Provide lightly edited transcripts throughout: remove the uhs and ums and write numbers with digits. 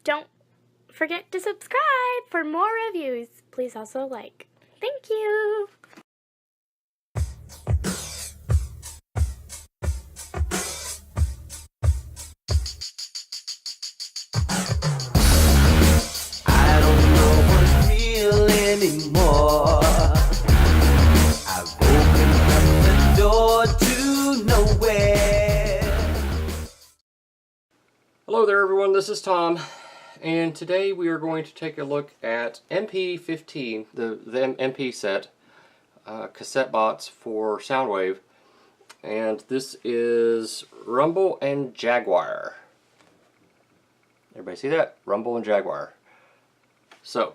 don't forget to subscribe for more reviews. Please also like. Thank you. I don't know what's real anymore. I've opened up the door to nowhere. Hello there everyone, this is Tom, and today we are going to take a look at MP-15, the MP set, cassette bots for Soundwave, and this is Rumble and Jaguar. Everybody see that? Rumble and Jaguar. So,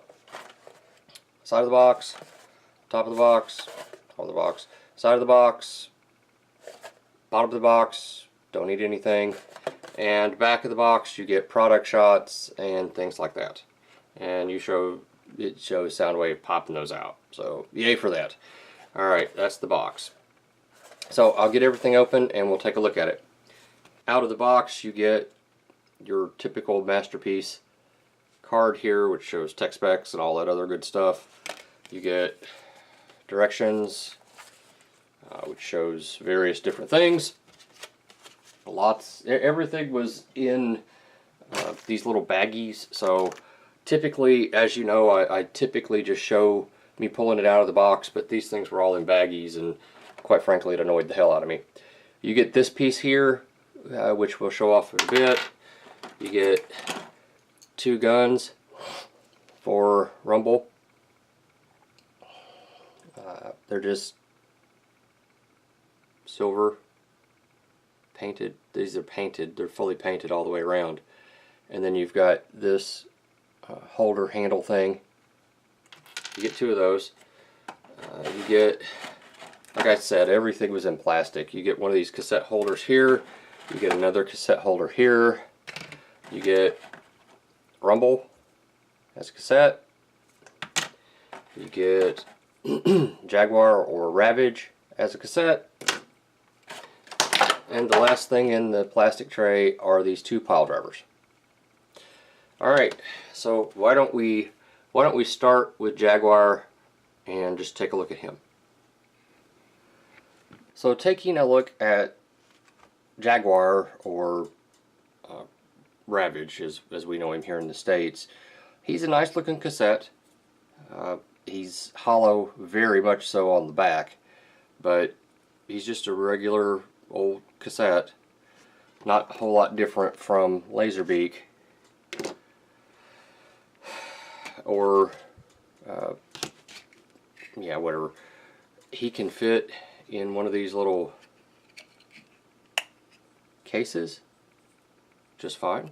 side of the box, top of the box, top of the box, side of the box, bottom of the box, don't need anything. And back of the box you get product shots and things like that. And it shows Soundwave popping those out. So yay for that. Alright, that's the box. So I'll get everything open and we'll take a look at it. Out of the box you get your typical Masterpiece card here, which shows tech specs and all that other good stuff. You get directions, which shows various different things. Everything was in these little baggies, so typically, as you know, I typically just show me pulling it out of the box, but these things were all in baggies, and quite frankly it annoyed the hell out of me. You get this piece here, which we'll show off in a bit. You get two guns for Rumble. They're just silver painted. These are painted. They're fully painted all the way around. And then you've got this holder handle thing. You get two of those. You get, like I said, everything was in plastic. You get one of these cassette holders here. You get another cassette holder here. You get Rumble as a cassette. You get Jaguar or Ravage as a cassette. And the last thing in the plastic tray are these two pile drivers. Alright, so why don't we start with Jaguar and just take a look at him. So taking a look at Jaguar, or Ravage as we know him here in the States, he's a nice looking cassette. He's hollow, very much so on the back, but he's just a regular old cassette, not a whole lot different from Laserbeak or yeah, whatever. He can fit in one of these little cases just fine.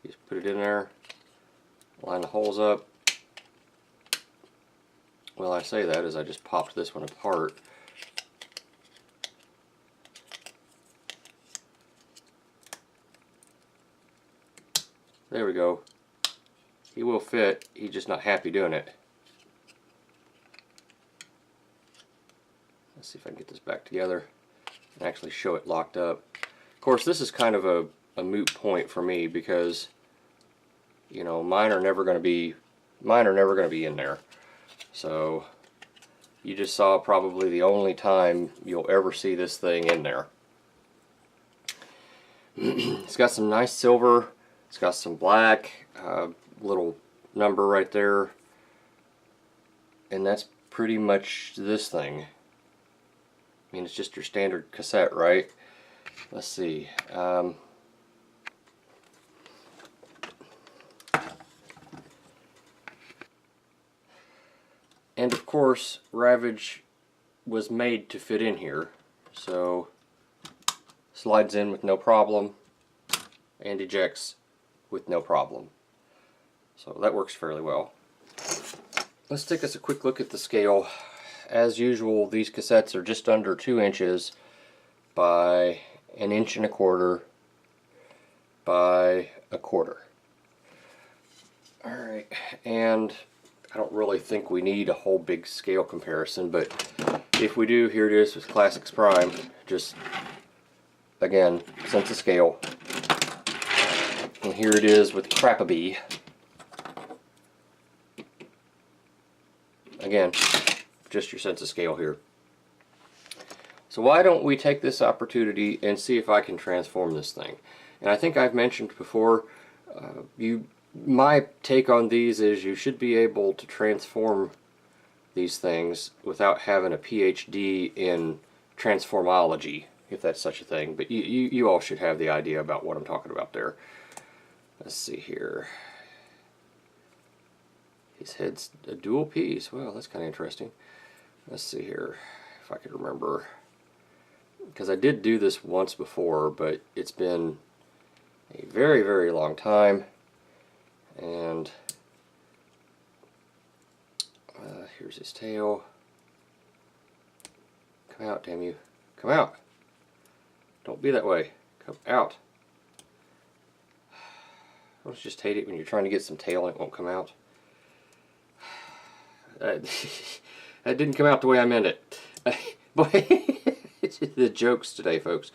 You just put it in there, line the holes up. Well, I say that as I just popped this one apart. There we go. He will fit, he's just not happy doing it. Let's see if I can get this back together and actually show it locked up. Of course, this is kind of a moot point for me because, you know, mine are never going to be in there. So you just saw probably the only time you'll ever see this thing in there. It's got some nice silver. It's got some black, little number right there, and that's pretty much this thing. I mean, it's just your standard cassette, right? Let's see. And of course, Ravage was made to fit in here, so slides in with no problem and ejects with no problem. So that works fairly well. Let's take us a quick look at the scale. As usual, these cassettes are just under 2 inches by 1 1/4 inches by 1/4 inches. Alright, and I don't really think we need a whole big scale comparison, but if we do, here it is with Classics Prime. Just, again, sense of scale. And here it is with Crapabee. Again, just your sense of scale here. So why don't we take this opportunity and see if I can transform this thing. And I think I've mentioned before, my take on these is you should be able to transform these things without having a PhD in transformology, if that's such a thing. But you all should have the idea about what I'm talking about there. Let's see here. His head's a dual piece. Well, that's kind of interesting. Let's see here if I could remember. Because I did do this once before, but it's been a very, very long time. And here's his tail. Come out, damn you. Come out. Don't be that way. Come out. I just hate it when you're trying to get some tail and it won't come out. That didn't come out the way I meant it. Boy, it's the jokes today, folks.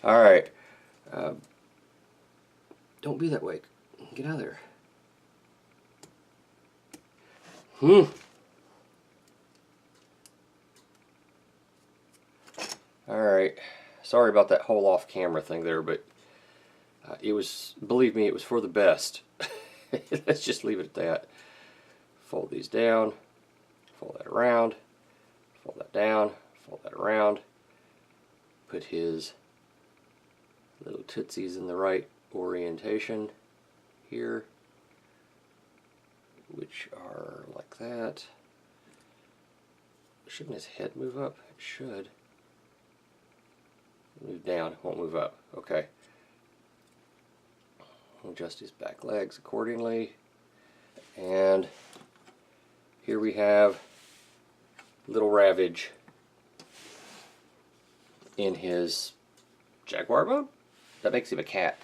Alright. Don't be that way. Get out of there. Alright. Sorry about that whole off camera thing there, but it was, believe me, it was for the best. Let's just leave it at that. Fold these down. Fold that around. Fold that down. Fold that around. Put his little tootsies in the right orientation here, which are like that. Shouldn't his head move up? It should. Move down, it won't move up. Okay. Adjust his back legs accordingly. And here we have little Ravage in his Jaguar mode. That makes him a cat.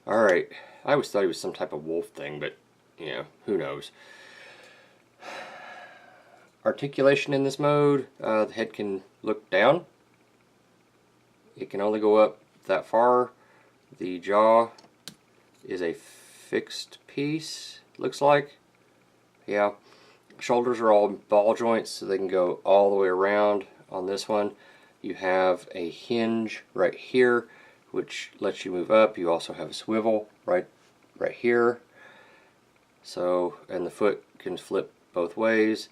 Alright, I always thought he was some type of wolf thing, but, you know, who knows. Articulation in this mode, the head can look down. It can only go up that far. The jaw is a fixed piece, looks like. Yeah. Shoulders are all ball joints, so they can go all the way around. On this one, you have a hinge right here, which lets you move up. You also have a swivel right here. So, and the foot can flip both ways.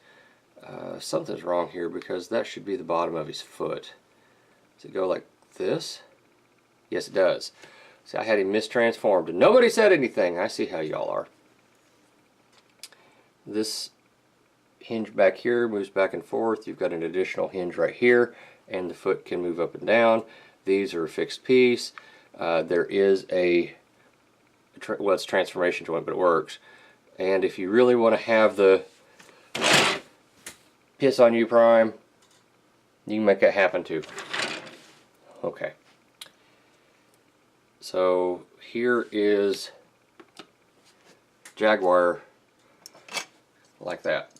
Something's wrong here because that should be the bottom of his foot. Does it go like this? Yes, it does. See, I had him mistransformed and nobody said anything. I see how y'all are. This hinge back here moves back and forth. You've got an additional hinge right here, and the foot can move up and down. These are a fixed piece. There is a, well, it's a transformation joint, but it works. And if you really want to have the piss on you prime, you can make that happen too. Okay. So here is Jaguar like that.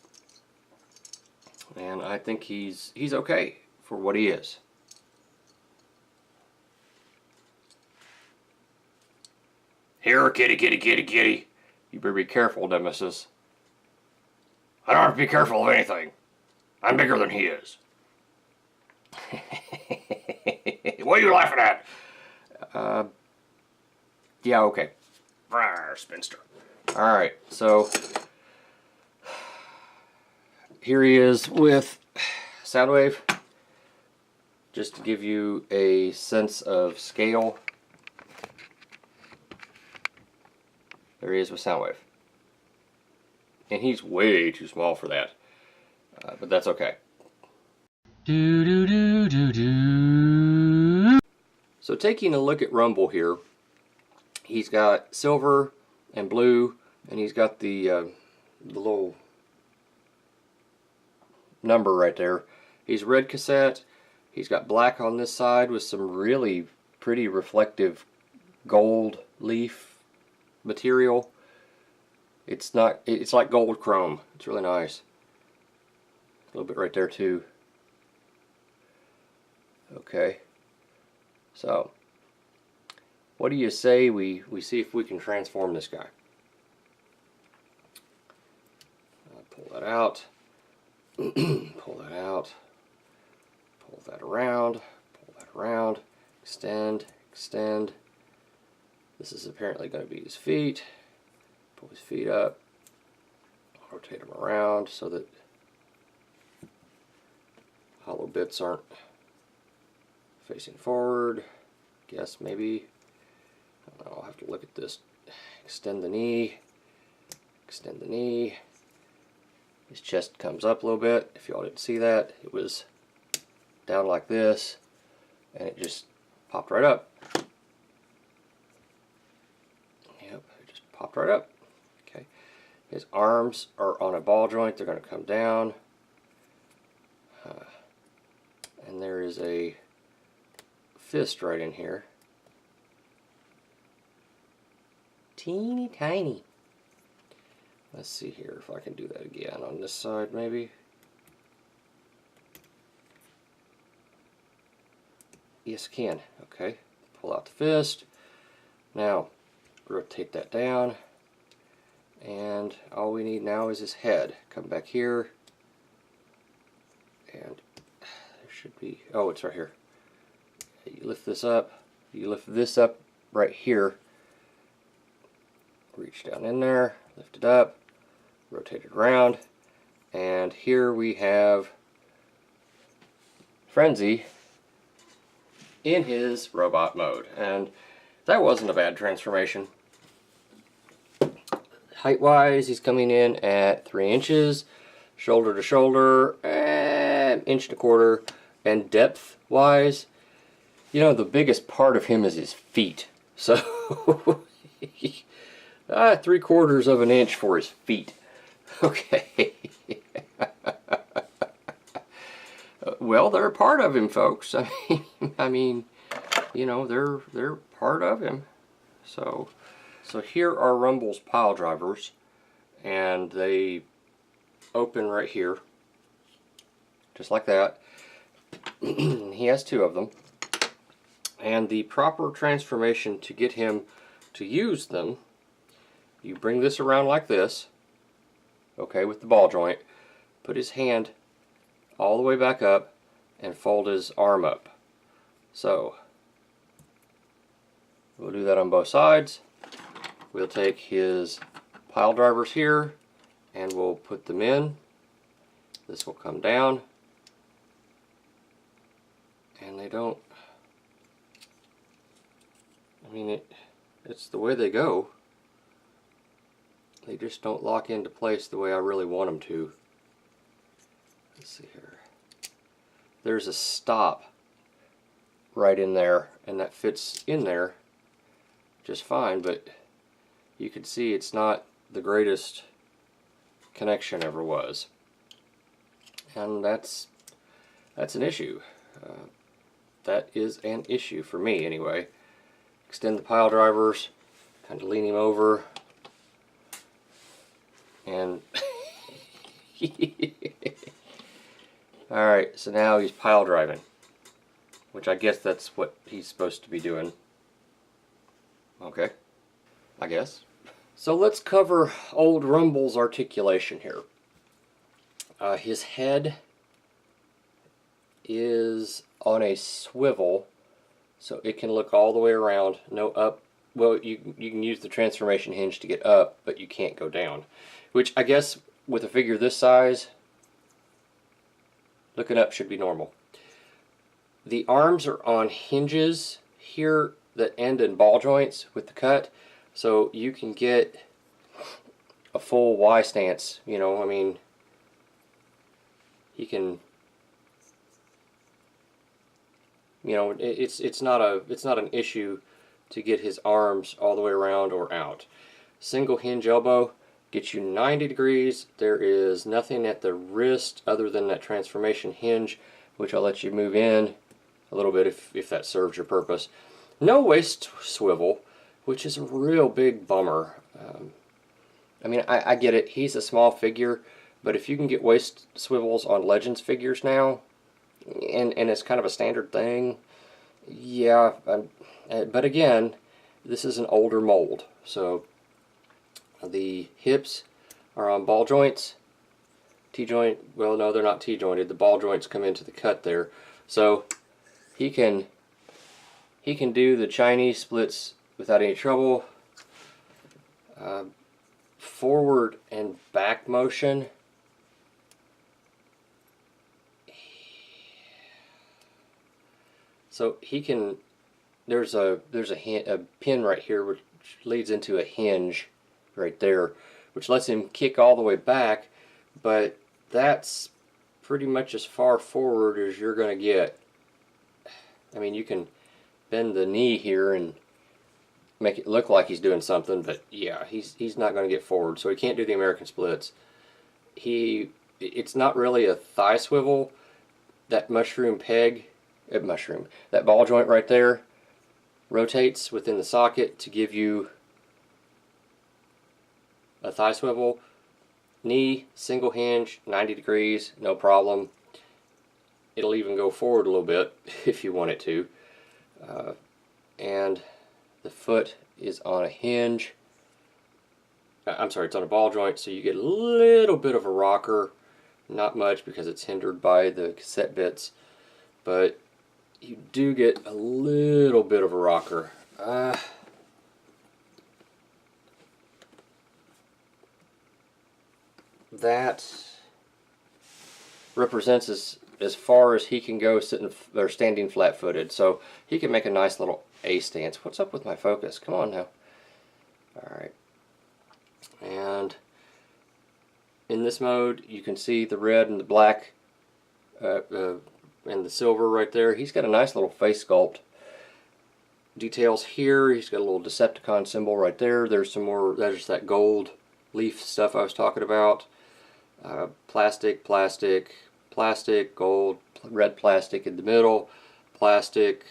And I think he's okay for what he is. Here, kitty, kitty, kitty, kitty. You better be careful, Nemesis. I don't have to be careful of anything. I'm bigger than he is. What are you laughing at? Yeah, okay. Rawr, spinster. Alright, so here he is with Soundwave. Just to give you a sense of scale. There he is with Soundwave. And he's way too small for that. But that's okay. So taking a look at Rumble here, he's got silver and blue, and he's got the little number right there. He's red cassette. He's got black on this side with some really pretty reflective gold leaf material. It's like gold chrome. It's really nice. A little bit right there too. Okay. So what do you say we see if we can transform this guy? Pull that out. Pull that out. Pull that around. Pull that around. Extend. Extend. This is apparently going to be his feet. Pull his feet up. Rotate them around so that hollow bits aren't facing forward. Guess maybe. I don't know, I'll have to look at this. Extend the knee. Extend the knee. His chest comes up a little bit. If y'all didn't see that, it was down like this, and it just popped right up. Yep, it just popped right up. Okay, his arms are on a ball joint. They're going to come down, and there is a fist right in here. Teeny tiny. Let's see here if I can do that again on this side, maybe. Yes, I can. Okay, pull out the fist. Now, rotate that down. And all we need now is his head. Come back here. And there should be, oh, it's right here. You lift this up. You lift this up right here. Reach down in there, lift it up, rotate it around, and here we have Frenzy in his robot mode. And that wasn't a bad transformation. Height wise, he's coming in at 3 inches, shoulder to shoulder, and 1.25 inches, and depth wise, you know, the biggest part of him is his feet. So 3/4 of an inch for his feet. Okay. Well, they're a part of him, folks. I mean, you know, they're part of him. So here are Rumble's pile drivers, and they open right here, just like that. He has 2 of them, and the proper transformation to get him to use them. You bring this around like this, okay, with the ball joint, put his hand all the way back up, and fold his arm up. So, we'll do that on both sides. We'll take his pile drivers here, and we'll put them in. This will come down, and they don't, I mean, it's the way they go. They just don't lock into place the way I really want them to. Let's see here. There's a stop right in there, and that fits in there just fine, but you can see it's not the greatest connection ever was. And that's an issue. That is an issue for me anyway. Extend the pile drivers, kind of lean him over, and alright, so now he's pile driving, which I guess that's what he's supposed to be doing. Okay, I guess. So let's cover old Rumble's articulation here. His head is on a swivel, so it can look all the way around. No up. Well, you can use the transformation hinge to get up, but you can't go down. Which I guess with a figure this size, looking up should be normal. The arms are on hinges here that end in ball joints with the cut, so you can get a full Y stance. You know, I mean, he can. You know, it's not an issue to get his arms all the way around or out. Single hinge elbow gets you 90 degrees. There is nothing at the wrist other than that transformation hinge, which I'll let you move in a little bit if that serves your purpose. No waist swivel, which is a real big bummer. I mean, I get it. He's a small figure, but if you can get waist swivels on Legends figures now, and it's kind of a standard thing, yeah. But again, this is an older mold, so the hips are on ball joints. T-joint, well no, they're not T-jointed. The ball joints come into the cut there. So he can do the Chinese splits without any trouble. Forward and back motion. So he can. There's a pin right here which leads into a hinge right there, which lets him kick all the way back, but that's pretty much as far forward as you're going to get. I mean, you can bend the knee here and make it look like he's doing something, but yeah, he's not going to get forward, so he can't do the American splits. It's not really a thigh swivel. That that ball joint right there rotates within the socket to give you a thigh swivel. Knee, single hinge, 90 degrees, no problem. It'll even go forward a little bit if you want it to. And the foot is on a hinge. I'm sorry, it's on a ball joint, so you get a little bit of a rocker. Not much because it's hindered by the cassette bits, but you do get a little bit of a rocker. That represents as far as he can go sitting or standing flat-footed. So he can make a nice little A stance. What's up with my focus? Come on now. Alright. And in this mode, you can see the red and the black and the silver right there. He's got a nice little face sculpt. Details here. He's got a little Decepticon symbol right there. There's some more. There's that gold leaf stuff I was talking about. Plastic, plastic, plastic, gold, red plastic in the middle, plastic.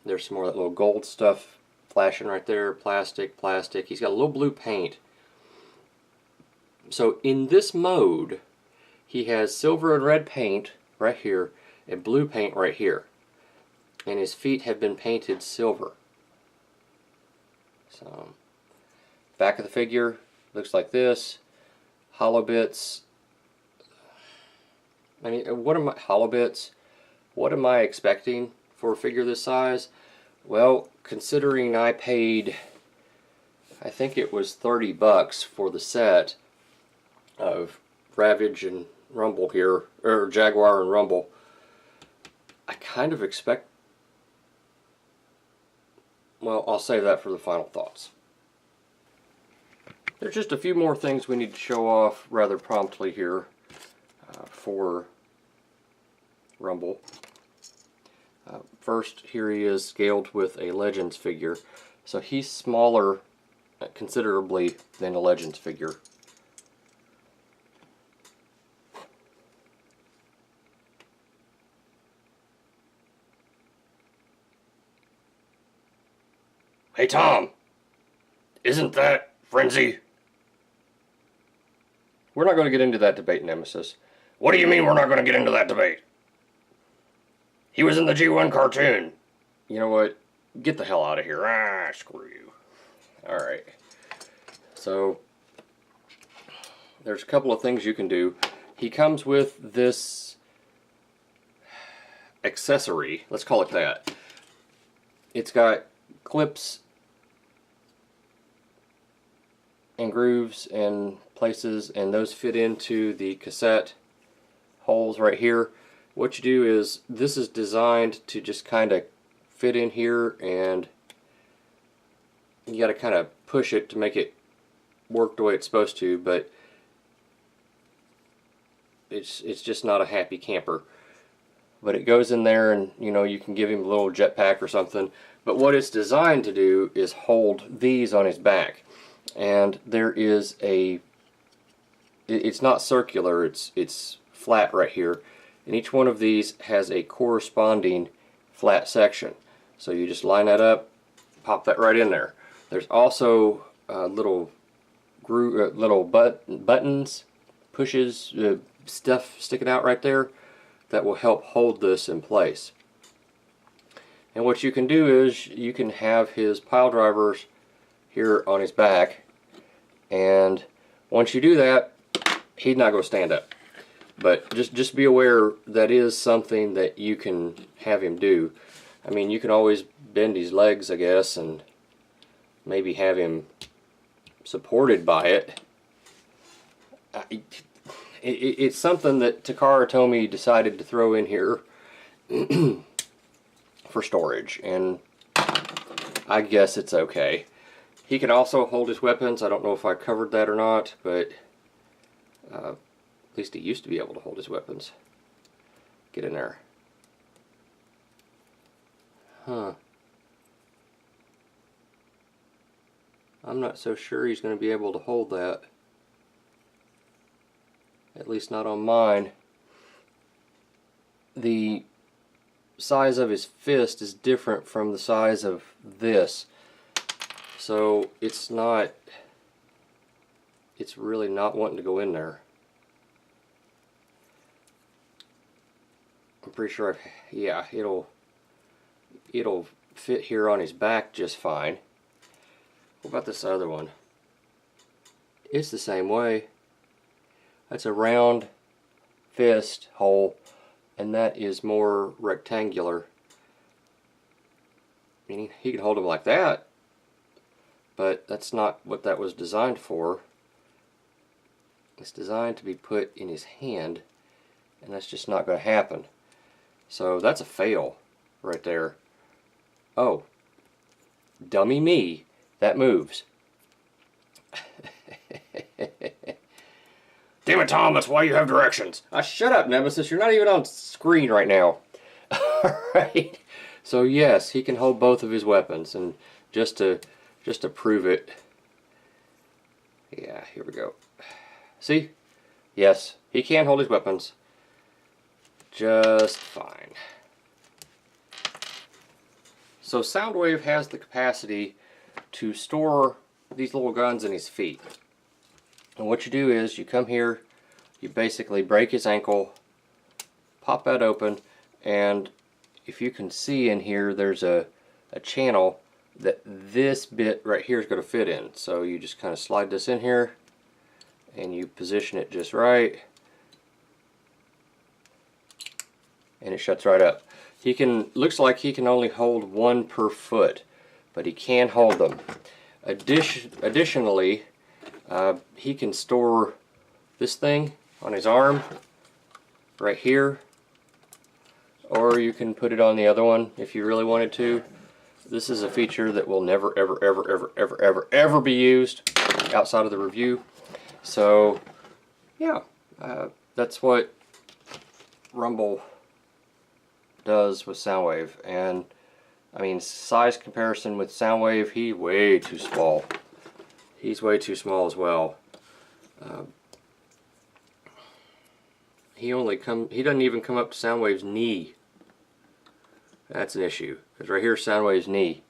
There's some more of that little gold stuff flashing right there. Plastic, plastic. He's got a little blue paint. So in this mode, he has silver and red paint right here and blue paint right here. And his feet have been painted silver. So, back of the figure looks like this. Hollow bits. I mean, hollow bits? What am I expecting for a figure this size? Well, considering I paid, I think it was $30 for the set of Ravage and Rumble here, or Jaguar and Rumble, I kind of expect, well, I'll save that for the final thoughts. There's just a few more things we need to show off rather promptly here for Rumble. First, here he is scaled with a Legends figure. So he's smaller considerably than a Legends figure. Hey Tom, isn't that Frenzy? We're not going to get into that debate, Nemesis. What do you mean we're not going to get into that debate? He was in the G1 cartoon. You know what? Get the hell out of here. Ah, screw you. Alright. So, there's a couple of things you can do. He comes with this accessory. Let's call it that. It's got clips and grooves and places, and those fit into the cassette holes right here. What you do is, this is designed to just kind of fit in here, and you got to kind of push it to make it work the way it's supposed to, but it's just not a happy camper. But it goes in there, and you know, you can give him a little jetpack or something. But what it's designed to do is hold these on his back. And there is it's not circular, it's flat right here. And each one of these has a corresponding flat section. So you just line that up, pop that right in there. There's also little buttons, pushes, stuff sticking out right there that will help hold this in place. And what you can do is you can have his pile drivers here on his back, and once you do that, he's not going to stand up. But just be aware that is something that you can have him do. I mean, you can always bend his legs, I guess, and maybe have him supported by it. It's something that Takara Tomy decided to throw in here for storage, and I guess it's okay. He can also hold his weapons. I don't know if I covered that or not, but at least he used to be able to hold his weapons. Get in there. Huh. I'm not so sure he's going to be able to hold that. At least not on mine. The size of his fist is different from the size of this. So it's really not wanting to go in there. I'm pretty sure, yeah, it'll fit here on his back just fine. What about this other one? It's the same way. That's a round fist hole, and that is more rectangular. Meaning he can hold them like that, but that's not what that was designed for. It's designed to be put in his hand, and that's just not going to happen. So that's a fail right there. Oh, dummy me, that moves. Damn it, Tom, that's why you have directions. Shut up, Nemesis, you're not even on screen right now. Alright, so yes, he can hold both of his weapons, and just to prove it, yeah, here we go. See? Yes, he can hold his weapons just fine. So Soundwave has the capacity to store these little guns in his feet. And what you do is you come here, you basically break his ankle, pop that open, and if you can see in here, there's a channel that this bit right here is going to fit in. So you just kind of slide this in here, and you position it just right, and it shuts right up. He can, looks like he can only hold one per foot, but he can hold them. Additionally, he can store this thing on his arm right here, or you can put it on the other one if you really wanted to. This is a feature that will never ever be used outside of the review. So yeah, that's what Rumble does with Soundwave. And I mean, size comparison with Soundwave, he's way too small. He's way too small as well. He doesn't even come up to Soundwave's knee. That's an issue, because right here is Soundwave's knee.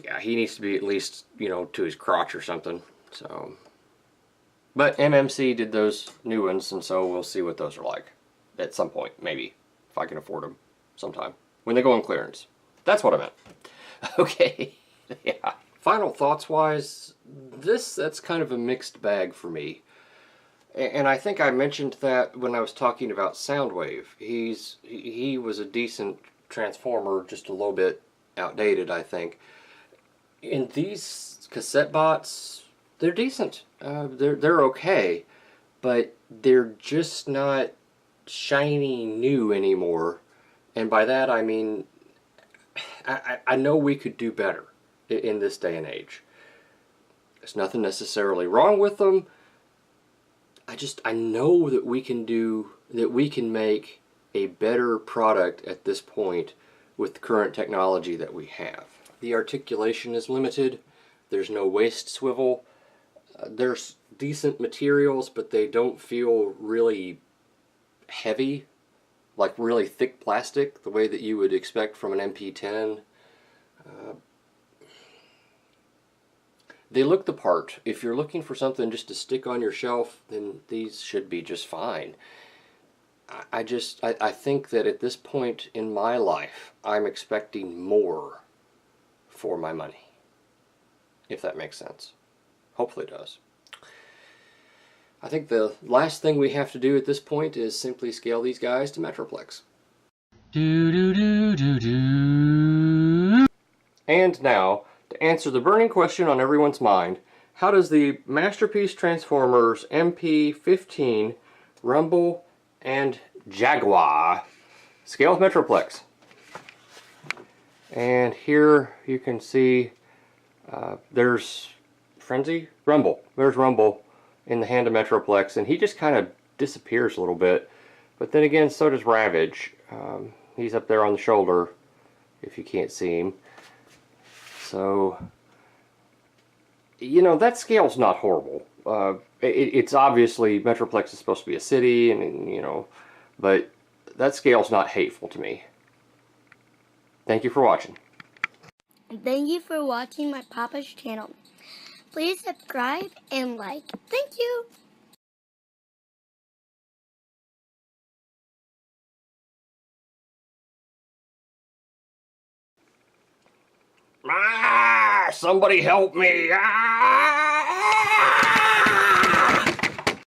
Yeah, he needs to be at least, you know, to his crotch or something. So, but MMC did those new ones, and so we'll see what those are like at some point, maybe, if I can afford them sometime when they go on clearance. That's what I meant. Okay. Yeah. Final thoughts wise, that's kind of a mixed bag for me. And I think I mentioned that when I was talking about Soundwave. He was a decent transformer, just a little bit outdated, I think. And these cassette bots, they're decent. They're okay, but they're just not shiny new anymore. And by that I mean, I know we could do better in this day and age. There's nothing necessarily wrong with them. I know that we can make a better product at this point with the current technology that we have. The articulation is limited. There's no waist swivel. There's decent materials, but they don't feel really heavy, like really thick plastic, the way that you would expect from an MP-10. They look the part. If you're looking for something just to stick on your shelf, then these should be just fine. I think that at this point in my life, I'm expecting more for my money. If that makes sense. Hopefully it does. I think the last thing we have to do at this point is simply scale these guys to Metroplex. And now, to answer the burning question on everyone's mind, how does the Masterpiece Transformers MP-15 Rumble and Jaguar scale with Metroplex? And here you can see there's Rumble. There's Rumble in the hand of Metroplex, and he just kind of disappears a little bit. But then again, so does Ravage. He's up there on the shoulder, if you can't see him. So, you know, that scale's not horrible. It's obviously, Metroplex is supposed to be a city, and you know, but that scale's not hateful to me. Thank you for watching. And thank you for watching my Papa's channel. Please subscribe and like. Thank you. Somebody help me!